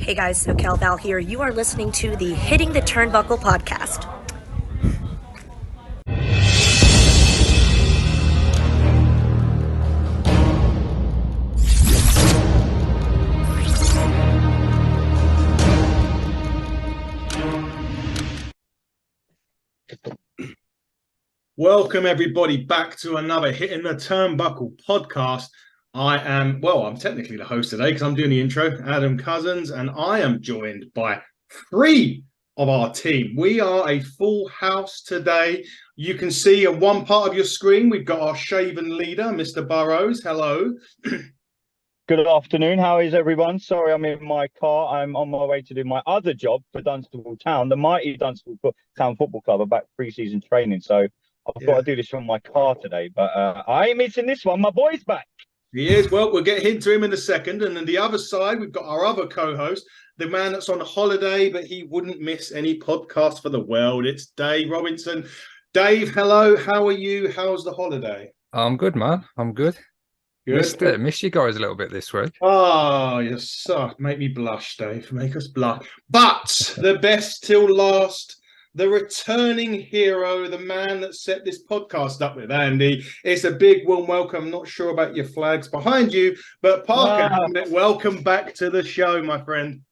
Hey guys, SoCal Val here. You are listening to the Hitting the Turnbuckle podcast. Welcome everybody back to another Hitting the Turnbuckle podcast. I'm technically the host today because I'm doing the intro, Adam Cousins, and I am joined by three of our team. We are a full house today. You can see on one part of your screen, we've got our shaven leader, Mr. Burrows. Hello. Good afternoon. How is everyone? Sorry, I'm in my car. I'm on my way to do my other job for Dunstable Town, the mighty Dunstable Town Football Club. I'm back pre-season training, so I've got to do this from my car today. But I ain't missing this one. My boy's back. He is. Well, we'll get into him in a second. And then the other side, we've got our other co-host, the man that's on holiday, but he wouldn't miss any podcast for the world. It's Dave Robinson. Dave, hello. How are you? How's the holiday? I'm good, man. I'm good. Good. Missed you guys a little bit this week. Oh, you suck. Make me blush, Dave. Make us blush. But the best till last. The returning hero, the man that set this podcast up with Andy. It's a big warm welcome. I'm not sure about your flags behind you, but Parker, welcome back to the show, my friend.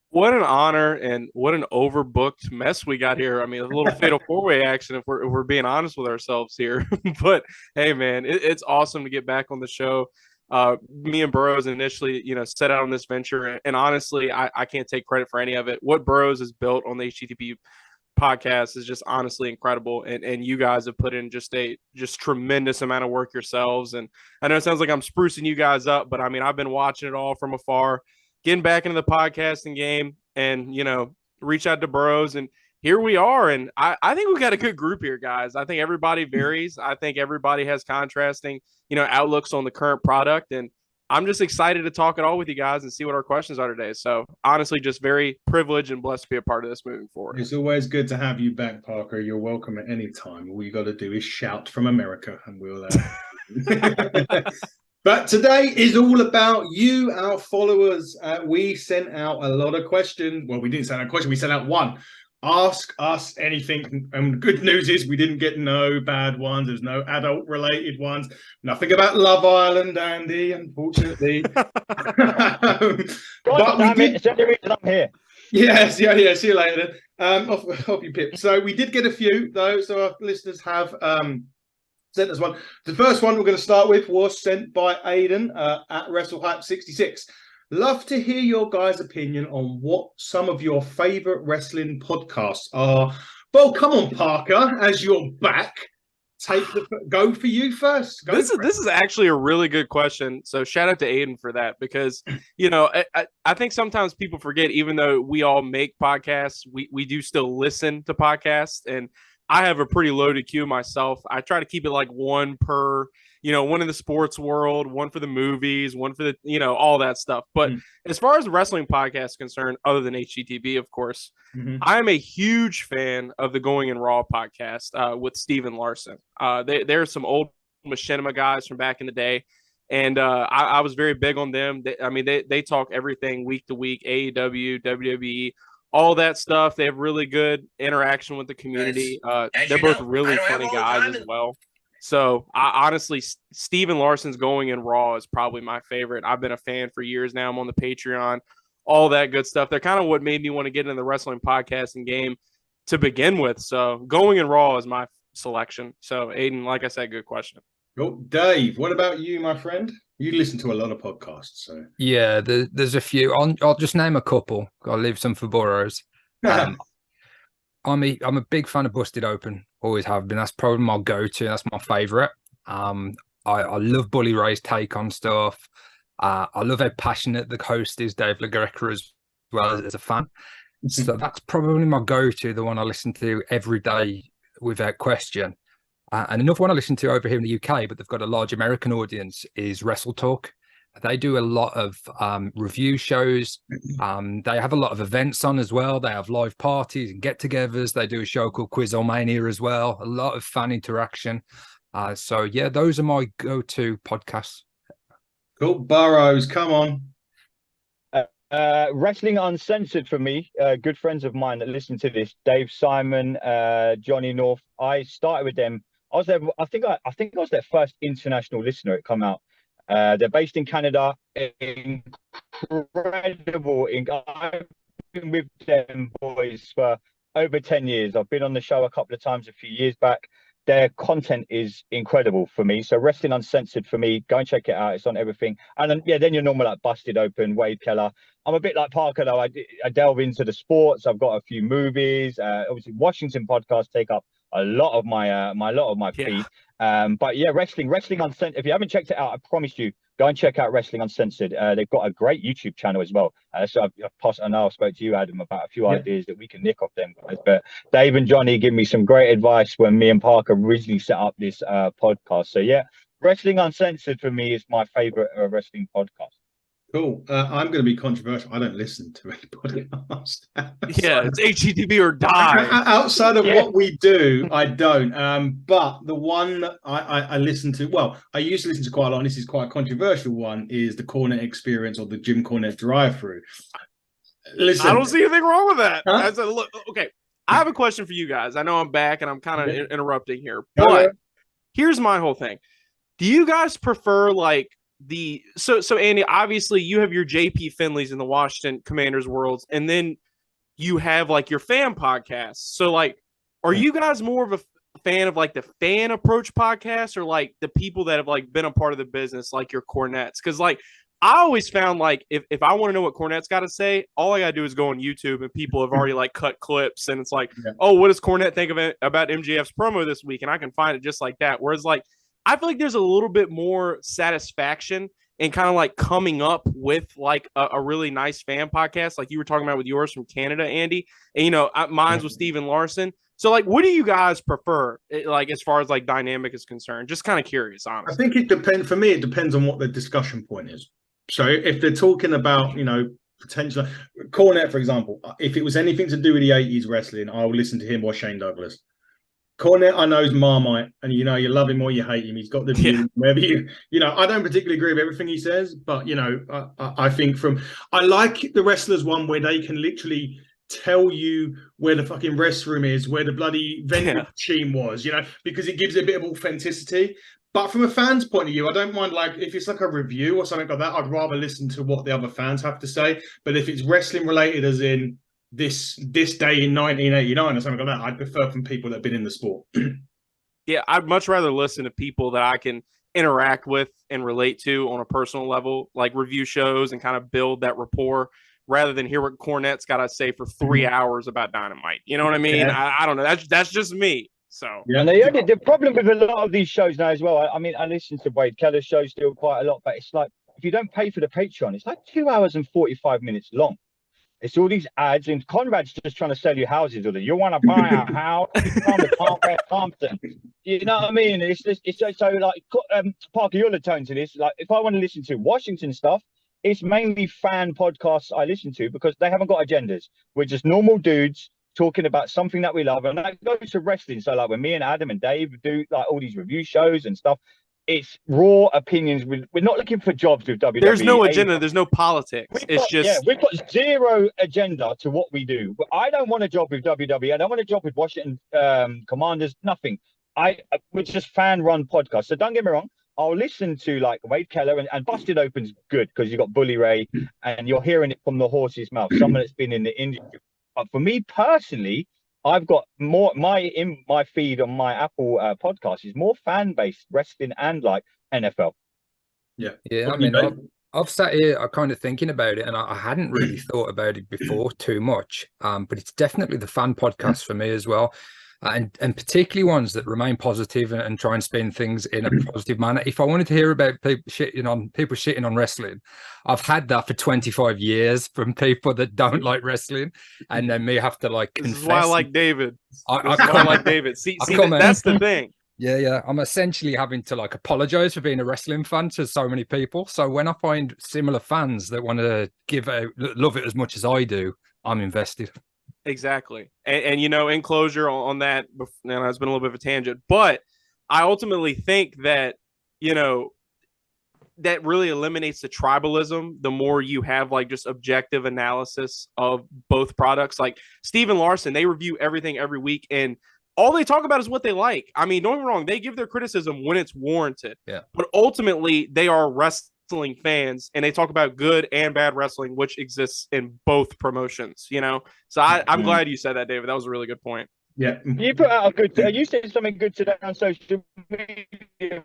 What an honor and what an overbooked mess we got here. I mean, a little fatal four-way action if we're being honest with ourselves here. But hey, man, it's awesome to get back on the show. Me and Burrows initially, set out on this venture, and honestly, I can't take credit for any of it. What Burrows has built on the HTTP podcast is just honestly incredible, and you guys have put in just tremendous amount of work yourselves. And I know it sounds like I'm sprucing you guys up, but I mean, I've been watching it all from afar, getting back into the podcasting game, and reach out to Burrows, and here we are. And I think we've got a good group here, guys. I think everybody varies. I think everybody has contrasting outlooks on the current product, and I'm just excited to talk it all with you guys and see what our questions are today. So honestly, just very privileged and blessed to be a part of this moving forward. It's always good to have you back, Parker. You're welcome at any time. All you got to do is shout from America and we'll... But today is all about you, our followers. We sent out a lot of questions. Well, we didn't send out a question. We sent out one. Ask us anything. And the good news is we didn't get no bad ones. There's no adult-related ones. Nothing about Love Island, Andy, unfortunately. But damn it, it's the only reason I'm here. Yes, yeah. See you later then. Off you, Pip. So we did get a few, though. So our listeners have sent us one. The first one we're going to start with was sent by Aiden at WrestleHype66. Love to hear your guys' opinion on what some of your favorite wrestling podcasts are. Well, come on, Parker, as you're back, go for you first. This is actually a really good question. So shout out to Aiden for that, because I think sometimes people forget, even though we all make podcasts, we do still listen to podcasts, and I have a pretty loaded queue myself. I try to keep it like one per, one in the sports world, one for the movies, one for the, all that stuff. But as far as the wrestling podcast is concerned, other than HGTV, of course, I'm a huge fan of the Going in Raw podcast with Steven Larson. There's some old machinima guys from back in the day, and I was very big on them. They talk everything week to week, AEW, WWE, all that stuff. They have really good interaction with the community. They're both really funny guys as well. So honestly, Steven Larson's Going in Raw is probably my favorite. I've been a fan for years now. I'm on the Patreon, all that good stuff. They're kind of what made me want to get into the wrestling podcasting game to begin with. So Going in Raw is my selection. So Aiden, like I said, good question. Oh, Dave, what about you, my friend? You listen to a lot of podcasts, so yeah. There's a few. I'll just name a couple. I'll leave some for Burrows. I'm a big fan of Busted Open. Always have been. That's probably my go-to. That's my favorite. I love Bully Ray's take on stuff. I love how passionate the host is, Dave LaGreca, as well as a fan. So that's probably my go-to, the one I listen to every day without question. And another one I listen to over here in the UK, but they've got a large American audience, is Wrestle Talk. They do a lot of review shows. They have a lot of events on as well. They have live parties and get-togethers. They do a show called Quizomania as well. A lot of fan interaction. So, yeah, those are my go-to podcasts. Cool. Burrows, come on. Wrestling Uncensored for me. Good friends of mine that listen to this, Dave Simon, Johnny North. I started with them. I was there. I think I was their first international listener. It come out. They're based in Canada. Incredible. I've been with them boys for over 10 years. I've been on the show a couple of times a few years back. Their content is incredible for me. So Wrestling Uncensored for me, go and check it out. It's on everything. And then, yeah, then you're normal like Busted Open, Wade Keller. I'm a bit like Parker though. I delve into the sports. I've got a few movies. Obviously, Washington podcasts take up a lot of my feed. But yeah, Wrestling Uncensored. If you haven't checked it out, I promise you, go and check out Wrestling Uncensored. They've got a great YouTube channel as well. So I've passed. I know I spoke to you, Adam, about a few ideas that we can nick off them guys. But Dave and Johnny give me some great advice when me and Parker originally set up this podcast. So yeah, Wrestling Uncensored for me is my favorite wrestling podcast. Cool. I'm going to be controversial. I don't listen to any podcast. Yeah, it's HGTV or die. Outside of what we do, I don't. But the one that I listen to, well, I used to listen to quite a lot, and this is quite a controversial one, is the Cornet Experience or the Jim Cornette Drive-Through. Listen, I don't see anything wrong with that. Huh? Look, okay, I have a question for you guys. I know I'm back and I'm kind of interrupting here, but here's my whole thing. Do you guys prefer like so Andy, obviously you have your JP Finleys in the Washington Commanders worlds, and then you have like your fan podcasts. So like, are you guys more of a fan of like the fan approach podcast, or like the people that have like been a part of the business, like your Cornettes? Because like I always found like if I want to know what Cornette's got to say, all I got to do is go on YouTube, and people have already like cut clips, and it's like, oh, what does Cornette think of it about MJF's promo this week? And I can find it just like that. Whereas like, I feel like there's a little bit more satisfaction in kind of like coming up with like a really nice fan podcast, like you were talking about with yours from Canada, Andy. And, you know, mine's with Steven Larson. So like, what do you guys prefer, like, as far as like dynamic is concerned? Just kind of curious, honestly. I think it depends. For me, it depends on what the discussion point is. So if they're talking about, you know, potential Cornette, for example, if it was anything to do with the 80s wrestling, I would listen to him or Shane Douglas. Cornette, I know, is Marmite, and you know, you love him or you hate him. He's got the view. Whether you know, I don't particularly agree with everything he says, but you know, I think I like the wrestlers one where they can literally tell you where the fucking restroom is, where the bloody vending machine was, you know, because it gives it a bit of authenticity. But from a fan's point of view, I don't mind, like, if it's like a review or something like that, I'd rather listen to what the other fans have to say. But if it's wrestling related, as in this day in 1989 or something like that, I'd prefer from people that have been in the sport. Yeah, I'd much rather listen to people that I can interact with and relate to on a personal level, like review shows and kind of build that rapport, rather than hear what Cornette's got to say for 3 hours about Dynamite. You know what I mean? Yeah. I don't know. That's just me. So yeah, and the problem with a lot of these shows now as well. I mean, I listen to Wade Keller's show still quite a lot, but it's like if you don't pay for the Patreon, it's like 2 hours and 45 minutes long. It's all these ads, and Conrad's just trying to sell you houses. Or you want to buy a house from the Conrad Compton. You know what I mean? It's so like Parker, you're the tone to this. Like if I want to listen to Washington stuff, it's mainly fan podcasts I listen to because they haven't got agendas. We're just normal dudes talking about something that we love, and that goes to wrestling. So like when me and Adam and Dave do like all these review shows and stuff, it's raw opinions. We're not looking for jobs with WWE. There's no agenda. There's no politics. We've got zero agenda to what we do. But I don't want a job with WWE. I don't want a job with Washington Commanders. Nothing. We're just fan-run podcast. So don't get me wrong. I'll listen to like Wade Keller and Busted Open's good because you've got Bully Ray and you're hearing it from the horse's mouth. Someone that's been in the industry. But for me personally, I've got more in my feed on my Apple podcast is more fan-based wrestling and like NFL. Yeah. I mean, I've sat here, I'm kind of thinking about it, and I hadn't really thought about it before too much. But it's definitely the fan podcast for me as well. And particularly ones that remain positive and try and spin things in a positive manner. If I wanted to hear about people shitting on wrestling, I've had that for 25 years from people that don't like wrestling, and then me have to like confess. This is why I like David. I like David. See, that's the thing. Yeah. I'm essentially having to like apologize for being a wrestling fan to so many people. So when I find similar fans that want to love it as much as I do, I'm invested. Exactly. And you know, in closure on that, and it's been a little bit of a tangent, but I ultimately think that, you know, that really eliminates the tribalism the more you have like just objective analysis of both products. Like Steven Larson, they review everything every week, and all they talk about is what they like. I mean, don't get me wrong, they give their criticism when it's warranted. Yeah. But ultimately, they are wrestling fans, and they talk about good and bad wrestling, which exists in both promotions, you know? So I'm glad you said that, David. That was a really good point. Yeah. You put out a good. You said something good today on social media.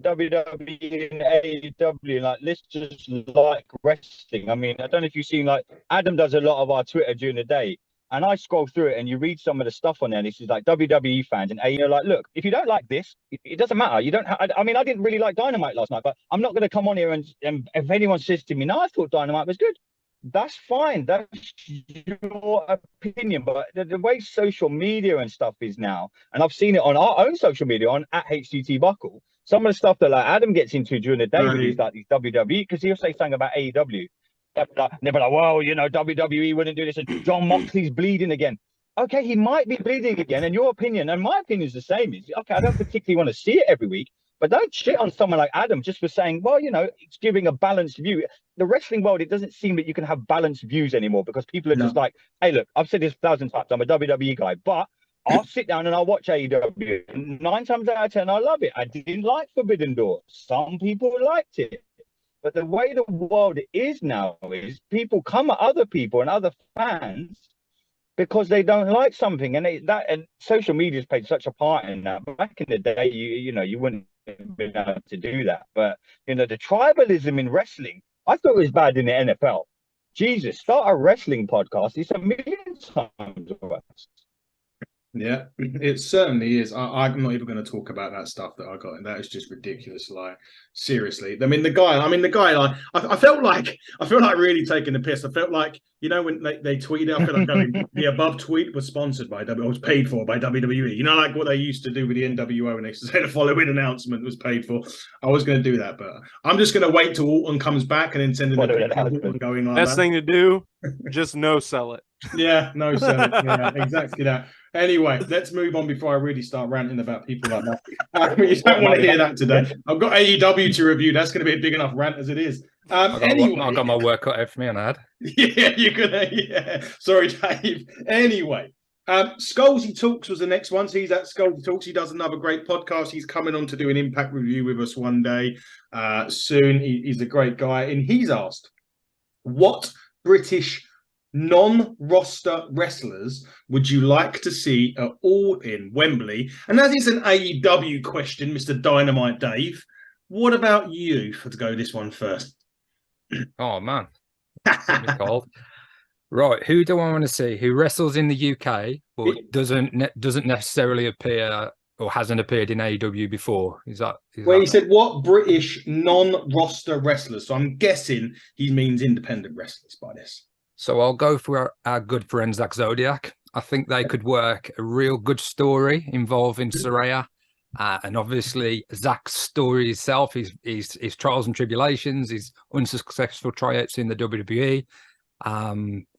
WWE and AEW, like, let's just like wrestling. I mean, I don't know if you've seen, like, Adam does a lot of our Twitter during the day, and I scroll through it and you read some of the stuff on there, and it's just like WWE fans, and you know, like, look, if you don't like this, it doesn't matter. You don't I mean, I didn't really like Dynamite last night, but I'm not going to come on here and if anyone says to me, no, I thought Dynamite was good, that's fine. That's your opinion. But the way social media and stuff is now, and I've seen it on our own social media on at HTT Buckle, some of the stuff that like Adam gets into during the day with these like these WWE, because he'll say something about AEW. They'll be like, well, you know, WWE wouldn't do this, and John Moxley's bleeding again. Okay, he might be bleeding again, and your opinion and my opinion is the same. Is okay, I don't particularly want to see it every week, but don't shit on someone like Adam just for saying, well, you know, it's giving a balanced view. The wrestling world, it doesn't seem that you can have balanced views anymore, because people are just like, hey, look, I've said this 1,000 times, I'm a WWE guy, but I'll sit down and I'll watch AEW. 9 times out of 10, I love it. I didn't like Forbidden Door. Some people liked it. But the way the world is now is people come at other people and other fans because they don't like something, and and social media's played such a part in that. Back in the day, you know, you wouldn't have been able to do that. But you know, the tribalism in wrestling, I thought it was bad in the NFL. Jesus, start a wrestling podcast. It's 1,000,000 times worse. Yeah, it certainly is. I'm not even going to talk about that stuff that I got, and that is just ridiculous. Like, seriously, I mean, the guy. Like, I felt like really taking the piss. I felt like, you know, when they tweeted, I feel like going, the above tweet was sponsored by was paid for by WWE. You know, like what they used to do with the NWO, and they say the following announcement was paid for. I was going to do that, but I'm just going to wait till Orton comes back and then send in the going like Best thing to do, just no sell it. Yeah, no, sir. Yeah, exactly that. Anyway, let's move on before I really start ranting about people like that. You don't want to hear that today. I've got AEW to review. That's going to be a big enough rant as it is. Anyway, I got my work cut out for me on that. Yeah, you're gonna. Yeah, sorry, Dave. Anyway, Scholesy Talks was the next one. So he's at Scholesy Talks. He does another great podcast. He's coming on to do an Impact review with us one day soon. He's a great guy, and he's asked, what British non-roster wrestlers would you like to see at All In Wembley? And that is an AEW question, Mr. Dynamite Dave. What about you? To go this one first. Oh man, cold. Right, who do I want to see? Who wrestles in the UK but doesn't necessarily appear or hasn't appeared in AEW before? He said what British non-roster wrestlers? So I'm guessing he means independent wrestlers by this. So I'll go for our good friend Zach Zodiac. I think they could work a real good story involving Saraya. And obviously Zach's story itself, his trials and tribulations, his unsuccessful tryouts in the WWE,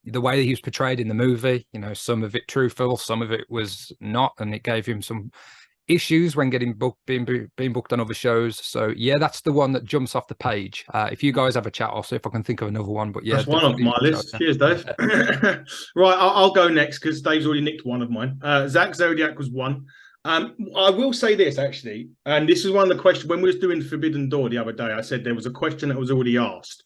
the way that he was portrayed in the movie, you know, some of it truthful, some of it was not, and it gave him some issues when being booked on other shows. So yeah, that's the one that jumps off the page. If you guys have a chat, I'll see if I can think of another one. But yeah, that's one off my list. Cheers, Dave. Right, I'll go next because Dave's already nicked one of mine. Zach Zodiac was one. I will say this actually, and this is one of the questions when we was doing Forbidden Door the other day. I said there was a question that was already asked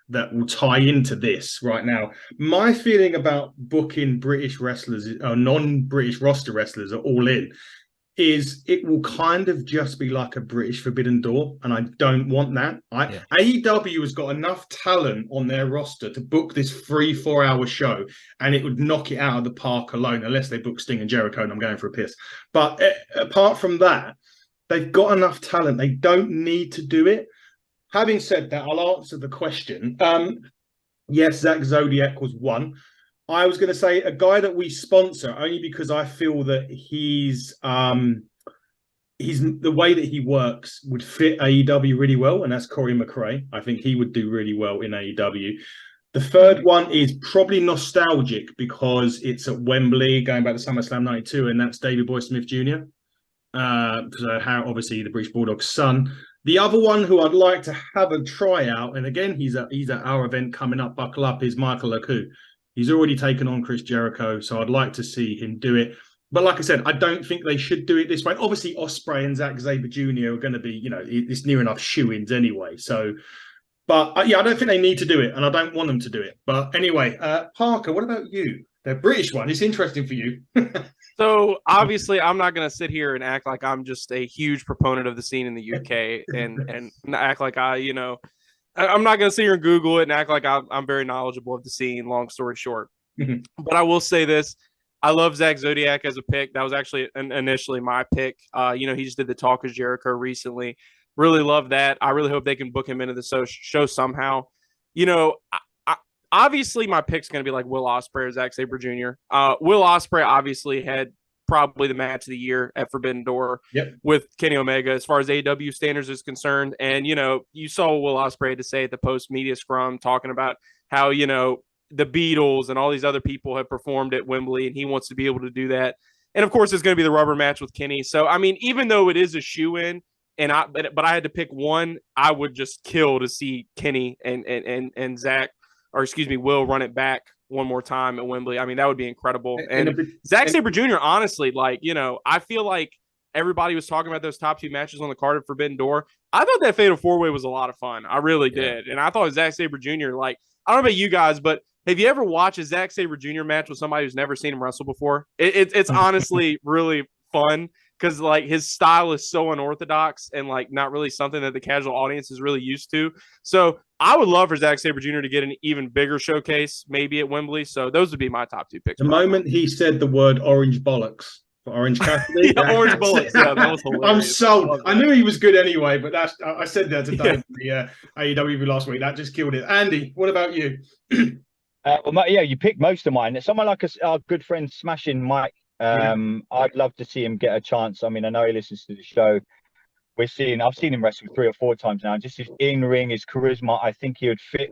that will tie into this right now. My feeling about booking British wrestlers or non-British roster wrestlers at All In is it will kind of just be like a British Forbidden Door, and I don't want that. AEW has got enough talent on their roster to book this 3-4 hour show, and it would knock it out of the park alone, unless they book Sting and Jericho, and I'm going for a piss. But apart from that, they've got enough talent. They don't need to do it. Having said that, I'll answer the question. Yes, Zach Zodiac was one. I was going to say a guy that we sponsor only because I feel that he's the way that he works would fit AEW really well, and that's Corey McRae. I think he would do really well in AEW. The third one is probably nostalgic because it's at Wembley, going back to SummerSlam '92, and that's David Boy Smith Jr. So how obviously the British Bulldog's son. The other one who I'd like to have a tryout, and again he's at our event coming up, buckle up, is Michael Oku. He's already taken on Chris Jericho, so I'd like to see him do it. But like I said, I don't think they should do it this way. Obviously, Ospreay and Zack Sabre Jr. are going to be, it's near enough shoo-ins anyway. So, but yeah, I don't think they need to do it, and I don't want them to do it. But anyway, Parker, what about you? The British one. It's interesting for you. So obviously, I'm not going to sit here and act like I'm just a huge proponent of the scene in the UK and act like I'm not going to sit here and Google it and act like I'm very knowledgeable of the scene. Long story short, but I will say this: I love Zach Zodiac as a pick. That was actually initially my pick. He just did the Talk of Jericho recently. Really love that. I really hope they can book him into the show somehow. Obviously, my pick's going to be like Will Ospreay or Zack Sabre Jr. Will Ospreay obviously had probably the match of the year at Forbidden Door with Kenny Omega as far as AEW standards is concerned. And, you saw Will Ospreay to say at the post-media scrum talking about how, the Beatles and all these other people have performed at Wembley, and he wants to be able to do that. And, of course, it's going to be the rubber match with Kenny. So, I mean, even though it is a shoe-in, but I had to pick one, I would just kill to see Kenny and Zach – or excuse me, Will run it back one more time at Wembley. I mean, that would be incredible. And Zack Sabre Jr., honestly, I feel like everybody was talking about those top two matches on the card of Forbidden Door. I thought that Fatal 4-Way was a lot of fun. I really did. And I thought Zack Sabre Jr., I don't know about you guys, but have you ever watched a Zack Sabre Jr. match with somebody who's never seen him wrestle before? It's honestly really fun because his style is so unorthodox and not really something that the casual audience is really used to. So I would love for Zack Sabre Jr. to get an even bigger showcase, maybe at Wembley. So those would be my top two picks. The moment he said the word orange bollocks for Orange Cassidy. Orange bollocks. Yeah, that was hilarious. I'm sold. I knew he was good anyway, but I said that to Dave the AEW last week. That just killed it. Andy, what about you? You picked most of mine. Someone like our good friend Smashing Mike. I'd love to see him get a chance. I mean, I know he listens to the show. I've seen him wrestle 3 or 4 times now. Just his in-ring, his charisma, I think he would fit.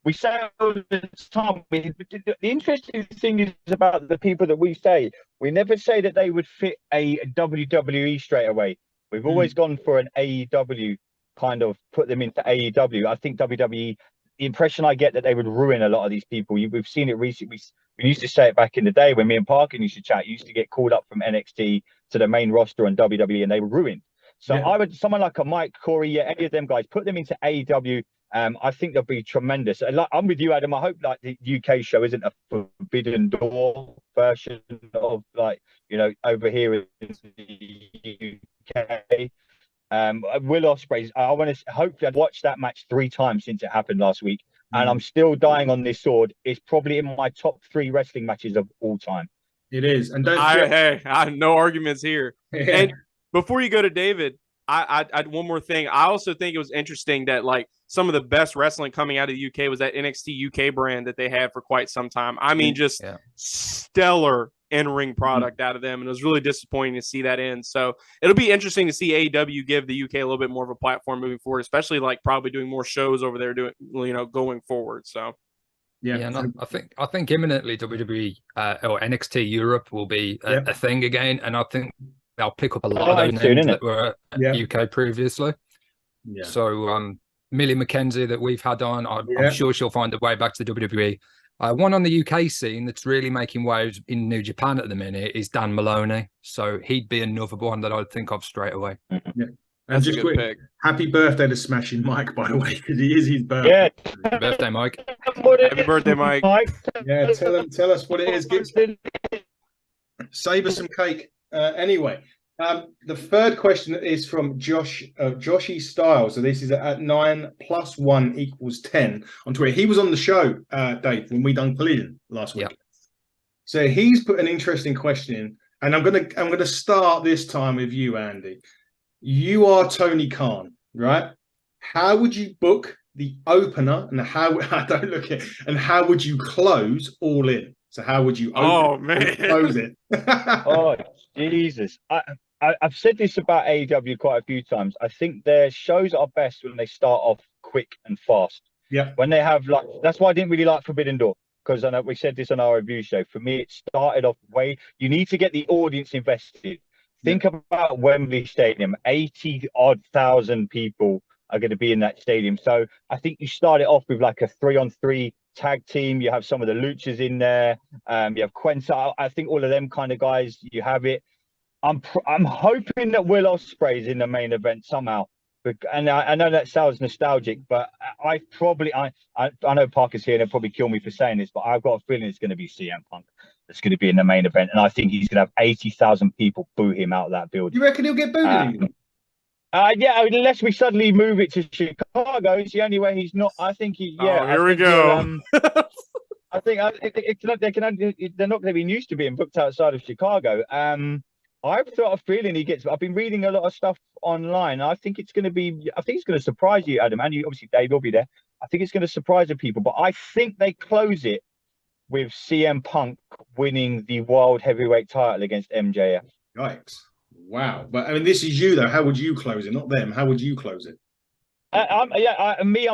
We say all the time, the interesting thing is about the people that we say, we never say that they would fit a WWE straight away. We've always gone for an AEW, kind of put them into AEW. I think WWE, the impression I get that they would ruin a lot of these people. We've seen it recently. We used to say it back in the day when me and Parker used to chat. You used to get called up from NXT to the main roster on WWE, and they were ruined. So I would, someone like a Mike, Corey, any of them guys, put them into AEW. I think they'll be tremendous. I'm with you, Adam. I hope the UK show isn't a Forbidden Door version of over here in the UK. Will Ospreay, I want to hopefully I'd watched that match 3 times since it happened last week, and I'm still dying on this sword. It's probably in my top 3 wrestling matches of all time. It is, and don't. I have no arguments here. Yeah. And before you go to David, I one more thing. I also think it was interesting that some of the best wrestling coming out of the UK was that NXT UK brand that they had for quite some time. I mean, just stellar in-ring product out of them, and it was really disappointing to see that end. So it'll be interesting to see AEW give the UK a little bit more of a platform moving forward, especially probably doing more shows over there going forward. So and I think imminently WWE or NXT Europe will be a thing again, and I think they'll pick up a lot of those names that were UK previously. So Millie McKenzie that we've had on, I'm sure she'll find a way back to the WWE. One on the UK scene that's really making waves in New Japan at the minute is Dan Maloney. So he'd be another one that I'd think of straight away. Yeah. And just quick, happy birthday to Smashing Mike, by the way, because it is his birthday. Yeah. Happy birthday, Mike. Happy birthday, Mike. Yeah, tell us what it is. Save us some cake. Anyway, the third question is from Joshy Styles. So this is at 9 + 1 = 10 on Twitter. He was on the show, Dave, when we done Collision last week. Yep. So he's put an interesting question in, and I'm gonna start this time with you, Andy. You are Tony Khan, right? How would you book the opener, and how would you close All In? So how would you close it? Oh, Jesus. I've said this about AEW quite a few times. I think their shows are best when they start off quick and fast. Yeah. When they have that's why I didn't really like Forbidden Door, because I know we said this on our review show. For me, it started off you need to get the audience invested. Think about Wembley Stadium, 80,000 people are going to be in that stadium. So I think you start it off with like a 3-on-3 tag team. You have some of the luchas in there. You have Quentin. I think all of them kind of guys. You have it. I'm hoping that Will Ospreay's in the main event somehow. And I know that sounds nostalgic, but I know Parker's here and he'll probably kill me for saying this, but I've got a feeling it's going to be CM Punk that's going to be in the main event, and I think he's going to have 80,000 people boo him out of that building. You reckon he'll get booed? Yeah, unless we suddenly move it to Chicago, it's the only way he's not. I think he. Yeah, here we go. I think they're not going to be used to being booked outside of Chicago. I've got a feeling he gets. I've been reading a lot of stuff online. I think it's going to be. I think it's going to surprise you, Adam, and you obviously Dave will be there. I think it's going to surprise the people, but I think they close it with CM Punk winning the World Heavyweight title against MJF. Yikes! Wow, but I mean, this is you though. How would you close it? Not them. How would you close it? I'm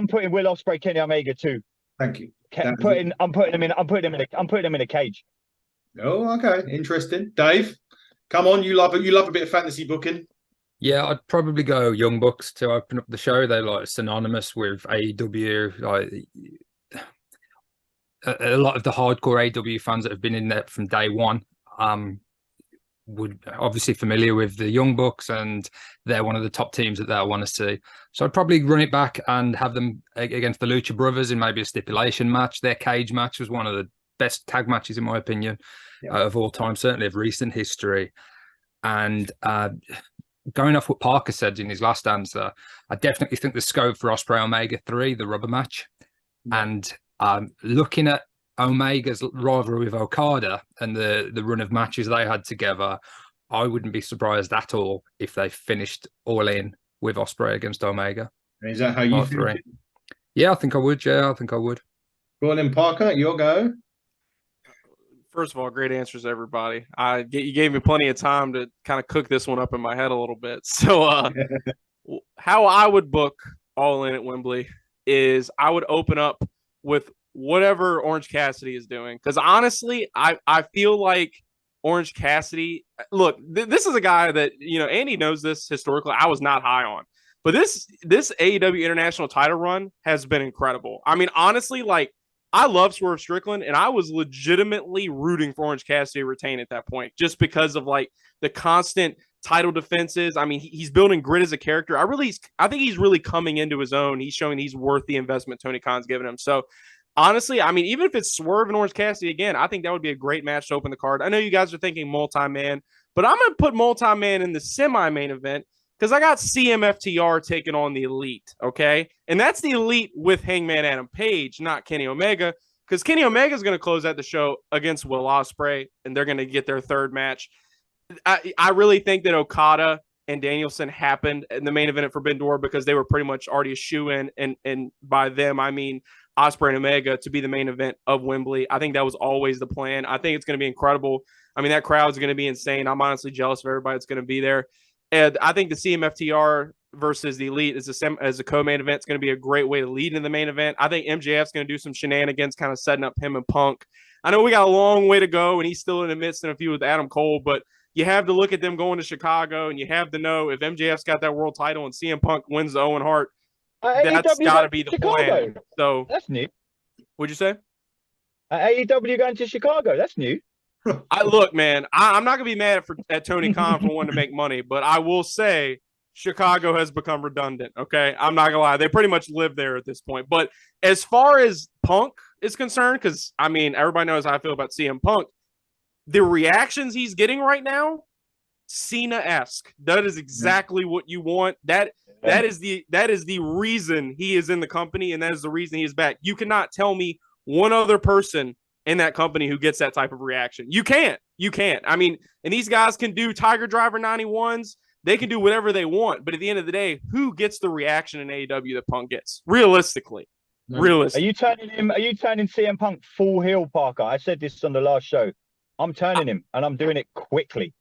putting Will Ospreay, Kenny Omega too. Thank you. I'm putting them in a cage. Oh, okay, interesting, Dave. Come on, you love a bit of fantasy booking. Yeah, I'd probably go Young Bucks to open up the show. They're like synonymous with AEW. Like a lot of the hardcore AEW fans that have been in there from day one, would obviously familiar with the Young Bucks, and they're one of the top teams that I want to see. So I'd probably run it back and have them against the Lucha Brothers in maybe a stipulation match. Their cage match was one of the best tag matches, in my opinion, of all time, certainly of recent history. And going off what Parker said in his last answer, I definitely think there's scope for Ospreay Omega 3, the rubber match. And looking at Omega's rivalry with Okada and the run of matches they had together, I wouldn't be surprised at all if they finished all in with Ospreay against Omega. Is that how you feel? Yeah, I think I would. Yeah, I think I would. Go on then, Parker, your go. First of all, great answers, everybody. You gave me plenty of time to kind of cook this one up in my head a little bit. So how I would book All In at Wembley is I would open up with whatever Orange Cassidy is doing. Because honestly, I feel like Orange Cassidy, look, this is a guy that, Andy knows this historically, I was not high on. But this AEW International title run has been incredible. I mean, honestly, like, I love Swerve Strickland, and I was legitimately rooting for Orange Cassidy to retain at that point, just because of like the constant title defenses. I mean, he's building grit as a character. I think he's really coming into his own. He's showing he's worth the investment Tony Khan's given him. So honestly, I mean, even if it's Swerve and Orange Cassidy again, I think that would be a great match to open the card. I know you guys are thinking multi-man, but I'm going to put multi-man in the semi-main event, because I got CMFTR taking on the Elite, okay? And that's the Elite with Hangman Adam Page, not Kenny Omega, because Kenny Omega is going to close out the show against Will Ospreay, and they're going to get their third match. I really think that Okada and Danielson happened in the main event at Forbidden Door because they were pretty much already a shoe-in, and by them, I mean Ospreay and Omega to be the main event of Wembley. I think that was always the plan. I think it's going to be incredible. I mean, that crowd's going to be insane. I'm honestly jealous of everybody that's going to be there. And I think the CMFTR versus the Elite as a co-main event is going to be a great way to lead in the main event. I think MJF's going to do some shenanigans, kind of setting up him and Punk. I know we got a long way to go, and he's still in the midst of a feud with Adam Cole, but you have to look at them going to Chicago, and you have to know if MJF's got that world title and CM Punk wins the Owen Hart, that's got to be the plan. So that's new. What'd you say? AEW going to Chicago. That's new. Look, man, I'm not gonna be mad at Tony Khan for wanting to make money, but I will say Chicago has become redundant. Okay, I'm not gonna lie; they pretty much live there at this point. But as far as Punk is concerned, because I mean, everybody knows how I feel about CM Punk. The reactions he's getting right now, Cena-esque. That is exactly what you want. That is the reason he is in the company, and that is the reason he is back. You cannot tell me one other person in that company who gets that type of reaction. You can't. I mean, and these guys can do Tiger Driver 91s. They can do whatever they want. But at the end of the day, who gets the reaction in AEW that Punk gets? Realistically. Are you turning CM Punk full heel, Parker? I said this on the last show. I'm turning him, and I'm doing it quickly.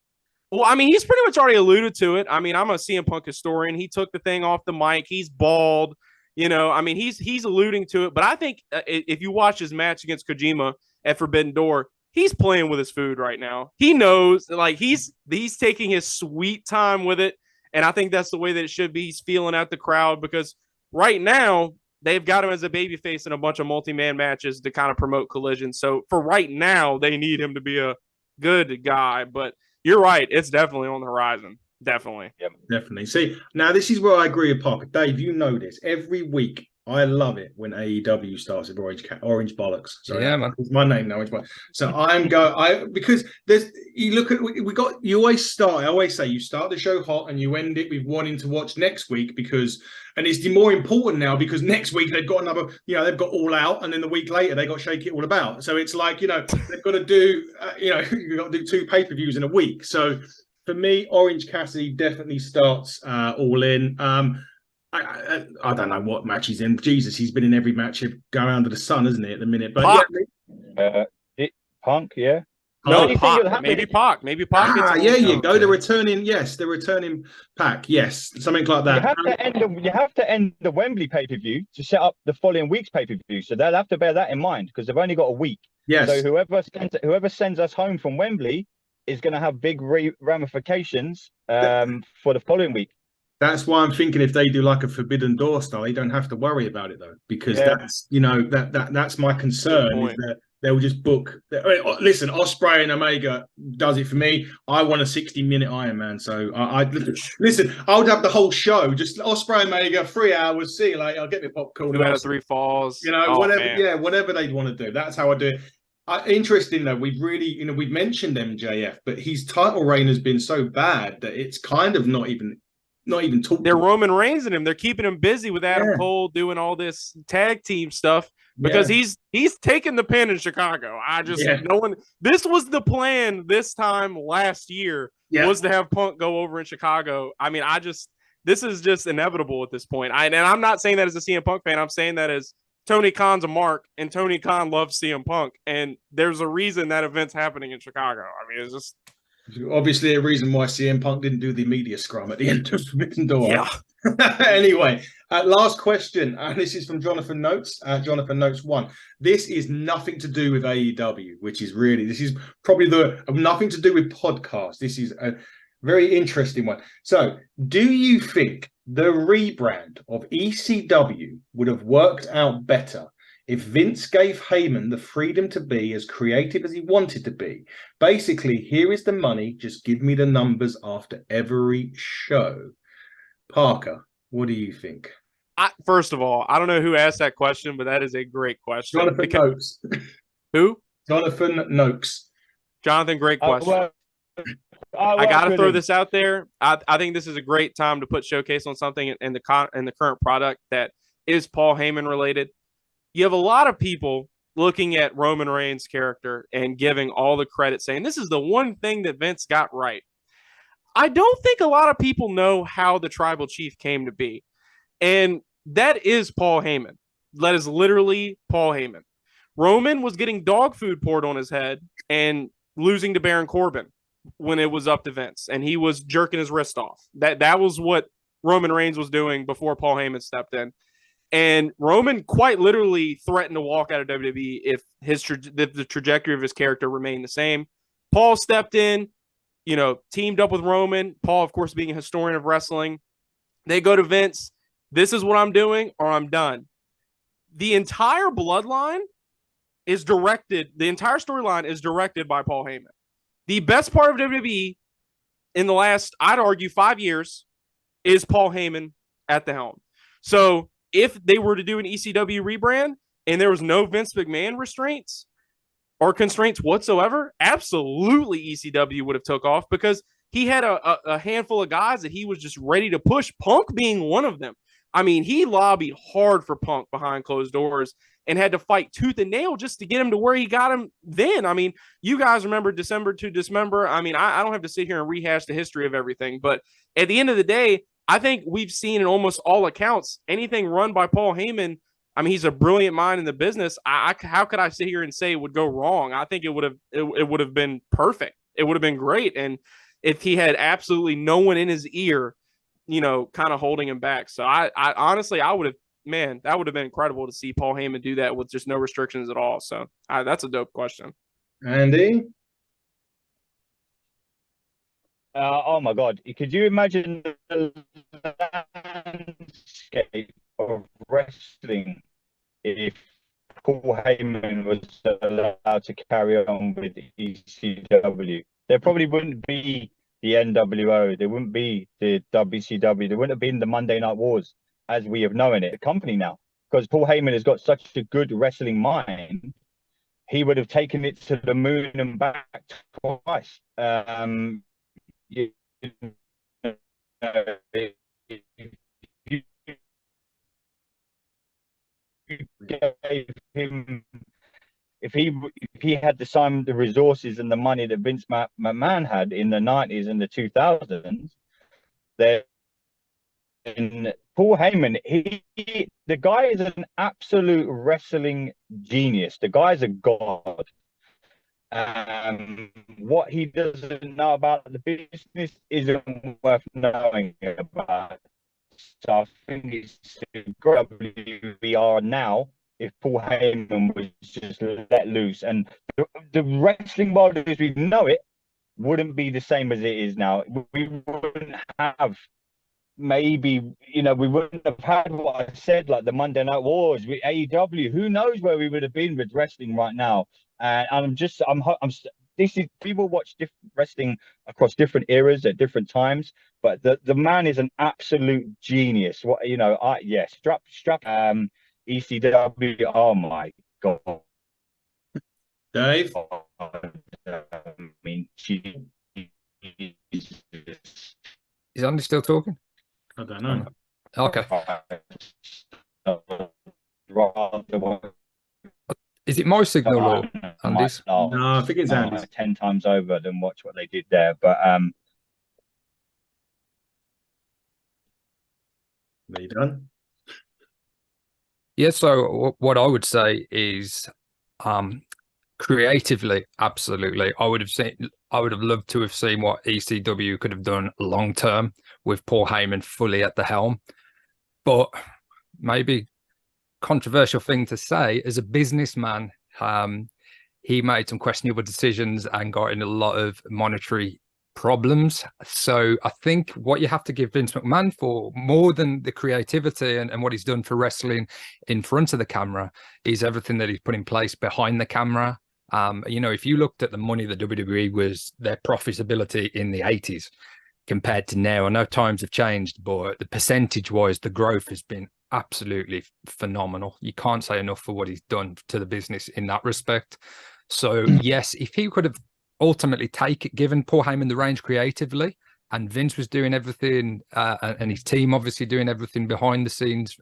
Well, I mean, he's pretty much already alluded to it. I mean, I'm a CM Punk historian. He took the thing off the mic. He's bald. I mean, he's alluding to it. But I think if you watch his match against Kojima at Forbidden Door, he's playing with his food right now. He knows, like, he's taking his sweet time with it, and I think that's the way that it should be. He's feeling out the crowd because right now they've got him as a babyface in a bunch of multi-man matches to kind of promote Collision. So for right now, they need him to be a good guy. But you're right, it's definitely on the horizon. Definitely. Yeah, definitely. See, now this is where I agree with Parker. Dave, you know this. Every week, I love it when AEW starts with Orange Bollocks. Sorry, Yeah, man. it's my name now, Orange Bollocks. So because you look at you always start. I always say you start the show hot and you end it with wanting to watch next week and it's more important now because next week they've got another. They've got All Out, and then the week later they got Shake It All About. So it's like they've got to do you've got to do 2 pay-per-views in a week. So for me, Orange Cassidy definitely starts All In. I don't know what match he's in. Jesus, he's been in every match going under the sun, isn't he, at the minute? But Punk, yeah. No, Pac. Maybe Pac. Maybe Pac. The returning Pac. Yes, something like that. You have to end the Wembley pay-per-view to set up the following week's pay-per-view. So they'll have to bear that in mind because they've only got a week. Yes. So whoever sends us home from Wembley is going to have big ramifications for the following week. That's why I'm thinking if they do like a Forbidden Door style, you don't have to worry about it though, because that's my concern is that they'll just book. Listen, Ospreay and Omega does it for me. I want a 60-minute Iron Man, so I listen. I would have the whole show just Ospreay Omega 3 hours. See you later. I'll get me popcorn. 2 out of 3 falls. Whatever. Man. Yeah, whatever they want to do. That's how I do it. Interesting though, we've really, we've mentioned MJF, but his title reign has been so bad that it's kind of not even talking. They're Roman Reigns in him. They're keeping him busy with Adam Cole doing all this tag team stuff because he's taking the pin in Chicago. No one. This was the plan this time last year was to have Punk go over in Chicago. I mean, this is just inevitable at this point. And I'm not saying that as a CM Punk fan. I'm saying that as Tony Khan's a mark, and Tony Khan loves CM Punk, and there's a reason that event's happening in Chicago. I mean, it's just. Obviously, a reason why CM Punk didn't do the media scrum at the end of Forbidden Door. Yeah. Anyway, last question. This is from Jonathan Notes. Jonathan Notes 1. This is nothing to do with AEW, this is probably nothing to do with podcasts. This is a very interesting one. So, do you think the rebrand of ECW would have worked out better if Vince gave Heyman the freedom to be as creative as he wanted to be? Basically, here is the money, just give me the numbers after every show. Parker, what do you think? First of all, I don't know who asked that question, but that is a great question. Jonathan Noakes. Who? Jonathan Noakes. Jonathan, great question. I got to throw this out there. I think this is a great time to put showcase on something in the current product that is Paul Heyman related. You have a lot of people looking at Roman Reigns' character and giving all the credit, saying this is the one thing that Vince got right. I don't think a lot of people know how the tribal chief came to be. And that is Paul Heyman. That is literally Paul Heyman. Roman was getting dog food poured on his head and losing to Baron Corbin when it was up to Vince. And he was jerking his wrist off. That was what Roman Reigns was doing before Paul Heyman stepped in. And Roman quite literally threatened to walk out of WWE if the trajectory of his character remained the same. Paul stepped in, teamed up with Roman. Paul, of course, being a historian of wrestling. They go to Vince. This is what I'm doing or I'm done. The entire bloodline is directed. The entire storyline is directed by Paul Heyman. The best part of WWE in the last, I'd argue, 5 years is Paul Heyman at the helm. So if they were to do an ECW rebrand and there was no Vince McMahon restraints or constraints whatsoever, absolutely ECW would have took off because he had a handful of guys that he was just ready to push, Punk being one of them. I mean, he lobbied hard for Punk behind closed doors and had to fight tooth and nail just to get him to where he got him then. I mean, you guys remember December to Dismember. I mean, I don't have to sit here and rehash the history of everything, but at the end of the day, I think we've seen in almost all accounts, anything run by Paul Heyman, I mean, he's a brilliant mind in the business. How could I sit here and say it would go wrong? I think it would have been perfect. It would have been great. And if he had absolutely no one in his ear, kind of holding him back. So I honestly, that would have been incredible to see Paul Heyman do that with just no restrictions at all. So that's a dope question. Andy? Oh my God! Could you imagine the landscape of wrestling if Paul Heyman was allowed to carry on with ECW? There probably wouldn't be the NWO. There wouldn't be the WCW. There wouldn't have been the Monday Night Wars as we have known it. The company now, because Paul Heyman has got such a good wrestling mind, he would have taken it to the moon and back twice. You know, if you gave him, if he had the resources and the money that Vince McMahon had in the 90s and the 2000s, then Paul Heyman, the guy is an absolute wrestling genius. The guy's a god. What he doesn't know about the business isn't worth knowing about. So I think it's WBR now if Paul Heyman was just let loose. And the wrestling world as we know it wouldn't be the same as it is now. We wouldn't have, maybe, we wouldn't have had what I said, like the Monday Night Wars with AEW. Who knows where we would have been with wrestling right now? And people watch different wrestling across different eras at different times, but the man is an absolute genius. Strap ECW. Oh my God, Dave. I mean, Is Andy still talking? I don't know. Okay. Is it my signal or Andy's? No, I think it's Andy's. 10 times over than watch what they did there. But Are you done? Yeah, so what I would say is creatively, absolutely. I would have loved to have seen what ECW could have done long term with Paul Heyman fully at the helm. But maybe controversial thing to say, as a businessman, he made some questionable decisions and got in a lot of monetary problems. So I think what you have to give Vince McMahon for, more than the creativity and what he's done for wrestling in front of the camera, is everything that he's put in place behind the camera. If you looked at the money that WWE was, their profitability in the 80s compared to now, I know times have changed, but the percentage wise, the growth has been absolutely phenomenal. You can't say enough for what he's done to the business in that respect. So yes, if he could have ultimately given Paul Heyman the range creatively, and Vince was doing everything, and his team obviously doing everything behind the scenes,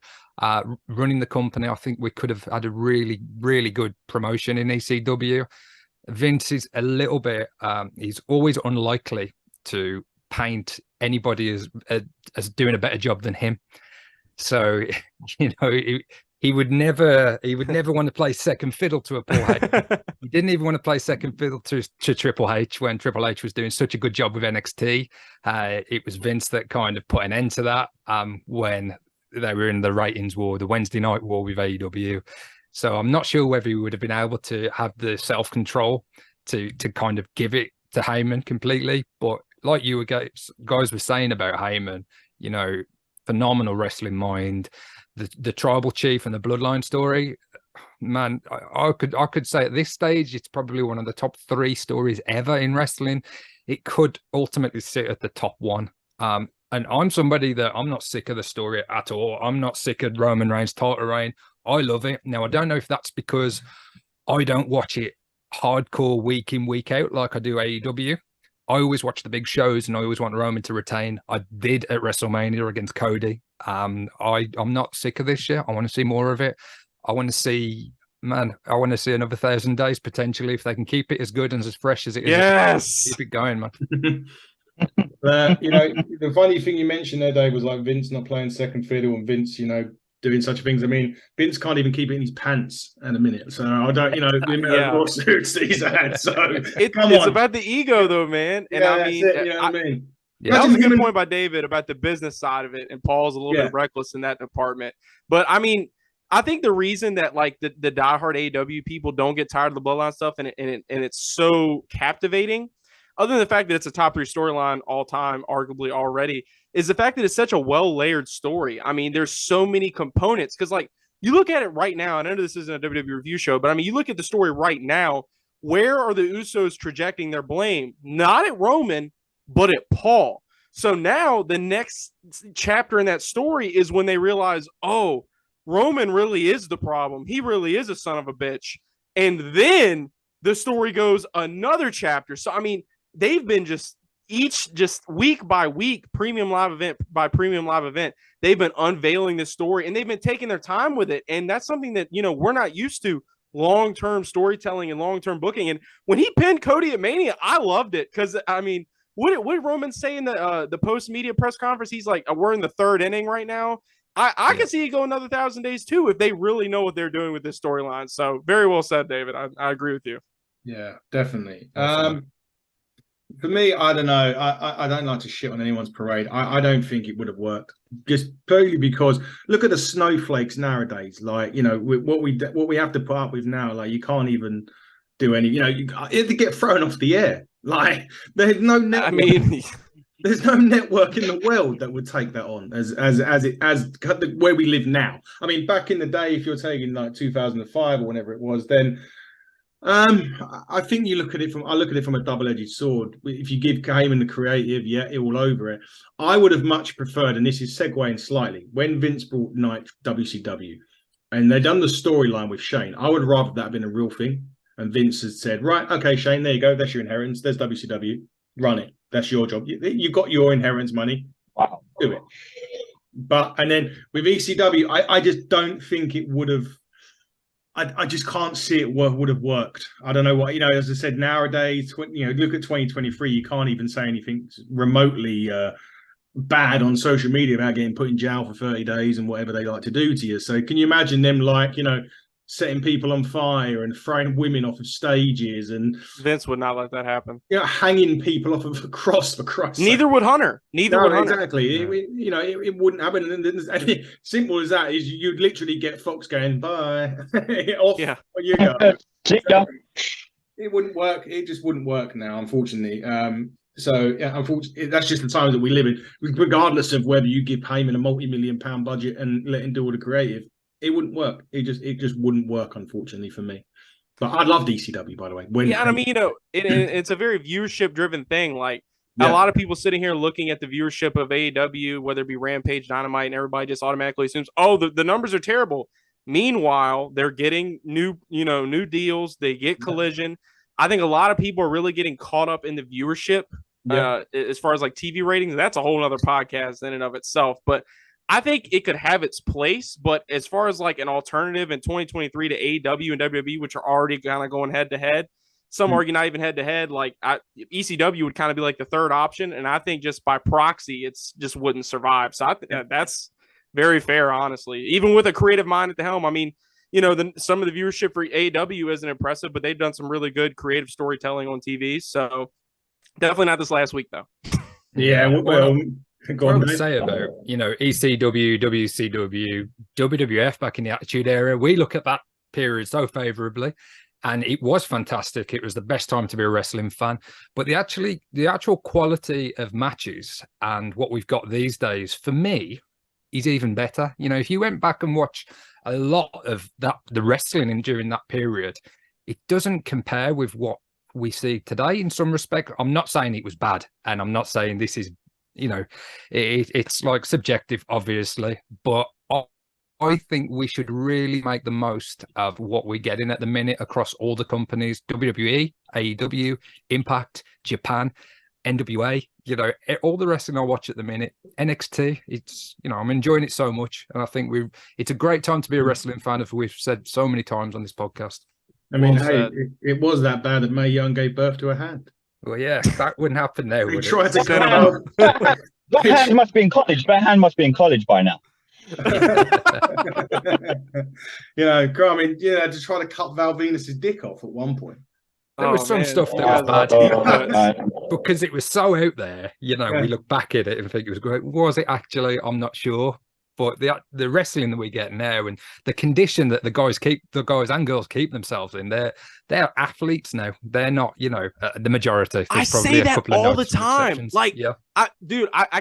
running the company, I think we could have had a really, really good promotion in ECW. Vince is a little bit, he's always unlikely to paint anybody as doing a better job than him. So, he would never want to play second fiddle to a Paul Heyman. He didn't even want to play second fiddle to Triple H when Triple H was doing such a good job with NXT. It was Vince that kind of put an end to that when they were in the ratings war, the Wednesday night war with AEW. So I'm not sure whether he would have been able to have the self-control to kind of give it to Heyman completely. But like you guys were saying about Heyman, phenomenal wrestling mind, the tribal chief and the bloodline story, man, I could say at this stage it's probably one of the top 3 stories ever in wrestling. It could ultimately sit at the top 1. And I'm somebody that I'm not sick of the story at all. I'm not sick of Roman Reigns' title reign. I love it. Now, I don't know if that's because I don't watch it hardcore week in, week out like I do AEW. I always watch the big shows and I always want Roman to retain. I did at WrestleMania against Cody. I'm not sick of this shit. I want to see more of it. I want to see another 1,000 days potentially, if they can keep it as good and as fresh as it is. Yes. Keep it going, man. The funny thing you mentioned there, Dave, was like Vince not playing second fiddle and Vince, doing such things. I mean, Vince can't even keep it in his pants at a minute. So I don't, the amount of lawsuits that he's had. So it's about the ego, though, man. And yeah, I mean, that's it, you know what I mean? Yeah. That was a good point by David about the business side of it, and Paul's a little bit reckless in that department. But I mean, I think the reason that like the diehard AEW people don't get tired of the Bloodline stuff and it's so captivating, other than the fact that it's a top 3 storyline all time, arguably already, is the fact that it's such a well layered story. I mean, there's so many components because like you look at it right now. And I know this isn't a WWE review show, but I mean, you look at the story right now. Where are the Usos trajecting their blame? Not at Roman, but at Paul. So now the next chapter in that story is when they realize, oh, Roman really is the problem. He really is a son of a bitch. And then the story goes another chapter. So, I mean, they've been just week by week, premium live event by premium live event, they've been unveiling this story and they've been taking their time with it. And that's something that, we're not used to, long-term storytelling and long-term booking. And when he pinned Cody at Mania, I loved it. Cause I mean, what did Roman say in the post-media press conference? He's like, we're in the 3rd inning right now. I can see it go another 1,000 days too if they really know what they're doing with this storyline. So very well said, David. I agree with you. Yeah, definitely. For me, I don't know. I don't like to shit on anyone's parade. I don't think it would have worked, just purely because look at the snowflakes nowadays. Like what we have to put up with now. Like you can't even do any. You have to get thrown off the air. Like there's no network. I mean, there's no network in the world that would take that on as where we live now. I mean, back in the day, if you're taking like 2005 or whenever it was, then I think I look at it from a double-edged sword. If you give Heyman the creative, all over it. I would have much preferred, and this is segueing slightly, when Vince brought Night WCW, and they'd done the storyline with Shane. I would rather that have been a real thing, and Vince had said, "Right, okay, Shane, there you go. That's your inheritance. There's WCW. Run it. That's your job. You got your inheritance money. Wow, do it." And then with ECW, I just don't think it would have. I just can't see it would have worked. I don't know what, as I said, nowadays, look at 2023, you can't even say anything remotely bad on social media about getting put in jail for 30 days and whatever they like to do to you. So can you imagine them setting people on fire and throwing women off of stages, and Vince would not let that happen. Hanging people off of a cross for Christ's Neither sake. Would Hunter. Neither would Hunter. Exactly. Yeah. It wouldn't happen. And simple as that is you'd literally get Fox going, bye. Off you go. It wouldn't work. It just wouldn't work now, unfortunately. Unfortunately, that's just the times that we live in. Regardless of whether you give Heyman a multi-million-pound budget and let him do all the creative, it wouldn't work. It just wouldn't work, unfortunately, for me. But I love DCW, by the way. And I mean, it's a very viewership-driven thing. Like a lot of people sitting here looking at the viewership of AEW, whether it be Rampage, Dynamite, and everybody just automatically assumes, oh, the numbers are terrible. Meanwhile, they're getting new deals. They get Collision. I think a lot of people are really getting caught up in the viewership as far as like TV ratings. That's a whole other podcast in and of itself. But I think it could have its place, but as far as like an alternative in 2023 to AEW and WWE, which are already kind of going head to head, some argue not even head to head, like ECW would kind of be like the third option. And I think just by proxy, it's just wouldn't survive. So I think that's very fair, honestly, even with a creative mind at the helm. I mean, some of the viewership for AEW isn't impressive, but they've done some really good creative storytelling on TV. So definitely not this last week, though. Yeah. Well, what I would say about, ECW, WCW, WWF back in the Attitude Era, we look at that period so favorably, and it was fantastic. It was the best time to be a wrestling fan. But the actual quality of matches and what we've got these days, for me, is even better. If you went back and watched a lot of the wrestling during that period, it doesn't compare with what we see today in some respect. I'm not saying it was bad, and I'm not saying this is, it's like subjective, obviously, but I think we should really make the most of what we're getting at the minute across all the companies: WWE, AEW, Impact, Japan, NWA, all the wrestling I watch at the minute, NXT. It's, I'm enjoying it so much, and I think it's a great time to be a wrestling fan, as we've said so many times on this podcast. I mean, it was that bad that Mae Young gave birth to a hand. Well, yeah, that wouldn't happen now. Would tried to cut him That hand must be in college. That hand must be in college by now. To try to cut Val Venus's dick off at one point. There was some stuff that was bad because it was so out there. We look back at it and think it was great. Was it actually? I'm not sure. But the wrestling that we get now and the condition that the guys and girls keep themselves in, they're athletes now. They're not, the majority. I say that all the time. Like, yeah. I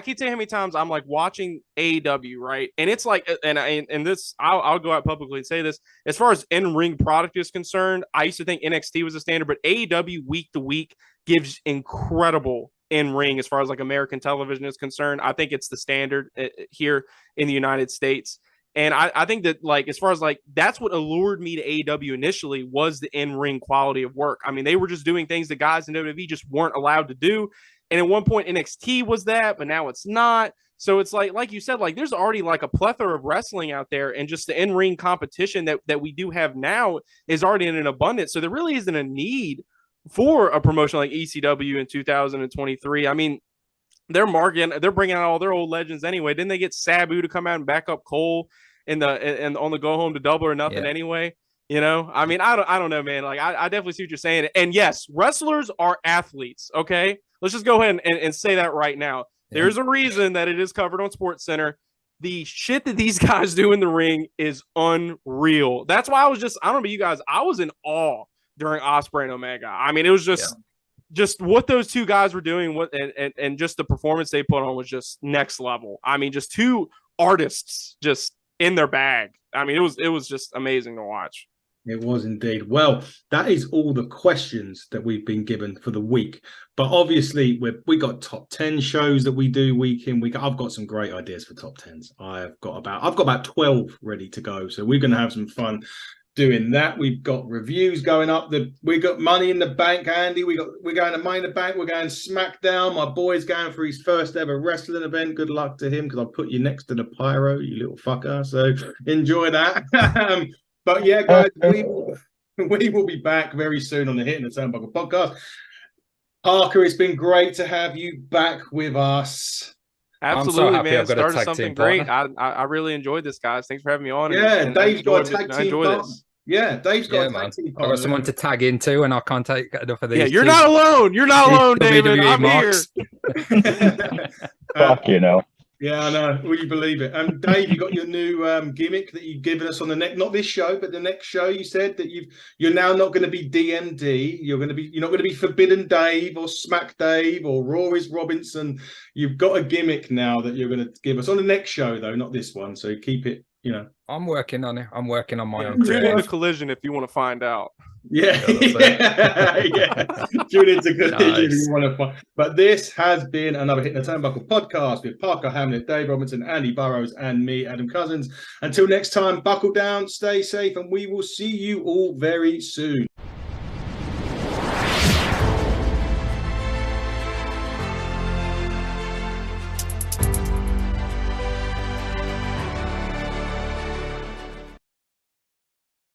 can't tell you how many times I'm like watching AEW, right? And it's like, and this, I'll go out publicly and say this. As far as in-ring product is concerned, I used to think NXT was a standard, but AEW week to week gives incredible in-ring as far as like American television is concerned. I think it's the standard here in the United States. And I think that, like, as far as like, that's what allured me to AEW initially was the in-ring quality of work. I mean, they were just doing things that guys in WWE just weren't allowed to do. And at one point NXT was that, but now it's not. So it's like you said, like there's already like a plethora of wrestling out there, and just the in-ring competition that we do have now is already in an abundance. So there really isn't a need for a promotion like ECW in 2023. I mean, they're bringing out all their old legends anyway. Didn't they get Sabu to come out and back up Cole and on the go home to Double or Nothing anyway? I mean, I don't know, man. Like I definitely see what you're saying. And yes, wrestlers are athletes. Okay, let's just go ahead and say that right now. Yeah. There's a reason that it is covered on SportsCenter. The shit that these guys do in the ring is unreal. That's why I don't know about you guys, I was in awe during Ospreay and Omega. I mean, it was just what those two guys were doing, and just the performance they put on was just next level. I mean, just two artists just in their bag. I mean, it was just amazing to watch. It was indeed. Well, that is all the questions that we've been given for the week. But obviously, we got top 10 shows that we do week in, week out. I've got some great ideas for top 10s. I've got about 12 ready to go. So we're going to have some fun doing that. We've got reviews going up. We got Money in the Bank, Andy. We're going to Money in the Bank. We're going SmackDown. My boy's going for his first ever wrestling event. Good luck to him, because I'll put you next to the pyro, you little fucker. So enjoy that. But yeah, guys, we will be back very soon on the Hitting the Turnbuckle podcast. Parker, it's been great to have you back with us. Absolutely, man. Started something great. I really enjoyed this, guys. Thanks for having me on. Yeah, Dave's got a tag team partner. Yeah, Dave's got a tag team partner. I've got someone to tag into, and I can't take enough of these. Yeah, you're not alone. You're not alone, David. I'm here. Fuck, Yeah, I know. Will you believe it? Dave, you got your new gimmick that you've given us on the next, not this show, but the next show. You said that you're now not going to be DMD. You're not going to be Forbidden Dave or Smack Dave or Rory's Robinson. You've got a gimmick now that you're going to give us on the next show, though, not this one. So keep it. I'm working on it. I'm working on my own. Tune into Collision if you want to find out. Yeah. Tune into Collision if you want to find. But this has been another Hitting the Turnbuckle podcast with Parker Hamlet, Dave Robinson, Andy Burrows, and me, Adam Cousins. Until next time, buckle down, stay safe, and we will see you all very soon.